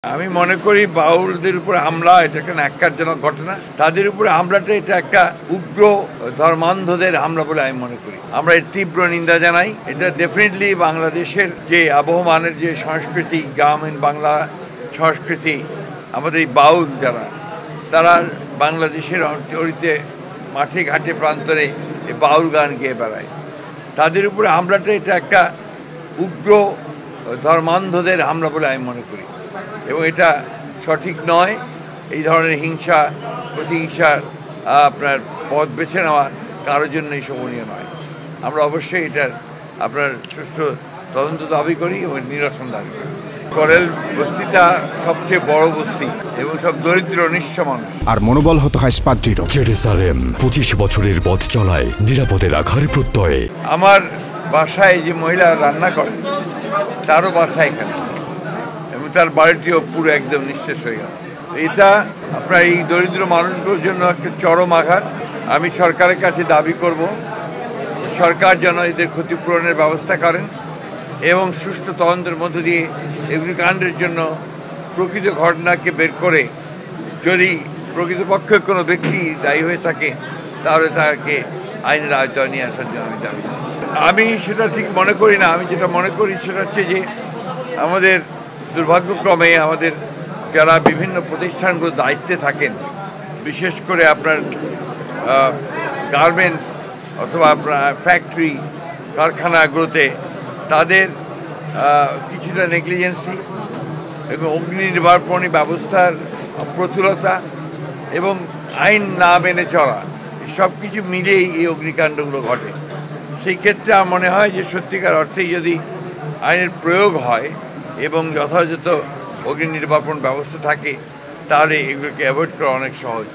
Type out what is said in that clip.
আমি মনে করি বাউলদের উপর হামলা এটা একটা ন্যাক্কারজনক ঘটনা। তাদের উপরে হামলাটা এটা একটা উগ্র ধর্মান্ধদের হামলা বলে আমি মনে করি। আমরা এর তীব্র নিন্দা জানাই। এটা ডেফিনেটলি বাংলাদেশের যে আবহমানের যে সংস্কৃতি, গ্রামীণ বাংলা সংস্কৃতি, আমাদের এই বাউল যারা, তারা বাংলাদেশের অঞ্চলিতে মাঠে ঘাটে প্রান্তরে এই বাউল গান গেয়ে বেড়ায়। তাদের উপরে হামলাটা এটা একটা উগ্র ধর্মান্ধদের হামলা বলে আমি মনে করি এবং এটা সঠিক নয়। এই ধরনের হিংসা প্রতিহিংসার আপনার পথ বেছে নেওয়া কারোর জন্যই শোভনীয় নয়। আমরা অবশ্যই এটার আপনার সুষ্ঠু তদন্ত দাবি করি এবং নিরসন দাবি করি। করেল বস্তিটা সবচেয়ে বড় বস্তি এবং সব দরিদ্র নিঃস্ব মানুষ। আর মনোবল হতে হয় স্পাত-দৃঢ়। জেরুজালেম 25 বছরের পথ চলায় নিরাপদে রাখার প্রত্যয়ে। আমার বাসায় যে মহিলা রান্না করেন তারও বাসা এখানে এবং তার বাড়িটিও পুরো একদম নিঃশেষ হয়ে গেছে। এটা আপনার এই দরিদ্র মানুষগুলোর জন্য একটা চরম আঘাত। আমি সরকারের কাছে দাবি করব সরকার যেন এদের ক্ষতিপূরণের ব্যবস্থা করেন এবং সুষ্ঠু তদন্তের মধ্য দিয়ে অগ্নিকাণ্ডের জন্য প্রকৃত ঘটনাকে বের করে যদি প্রকৃতপক্ষে কোনো ব্যক্তি দায়ী হয়ে থাকে তাহলে তাকে আইনের আওতায় নিয়ে আসার জন্য আমি দাবি জানাচ্ছি। আমি সেটা ঠিক মনে করি না। আমি যেটা মনে করি সেটা হচ্ছে যে আমাদের দুর্ভাগ্যক্রমে আমাদের যারা বিভিন্ন প্রতিষ্ঠানগুলো দায়িত্বে থাকেন, বিশেষ করে আপনার গার্মেন্টস অথবা আপনার ফ্যাক্টরি কারখানাগুলোতে তাদের কিছুটা নেগলিজেন্সি এবং অগ্নি নির্বাপনী ব্যবস্থার প্রতুলতা এবং আইন না মেনে চলা, সব কিছু মিলেই এই অগ্নিকাণ্ডগুলো ঘটে। সেই ক্ষেত্রে আমার মনে হয় যে সত্যিকার অর্থেই যদি আইনের প্রয়োগ হয় এবং যথাযথ অগ্নি নির্বাপন ব্যবস্থা থাকে তাহলে এগুলোকে অ্যাভয়েড করা অনেক সহজ।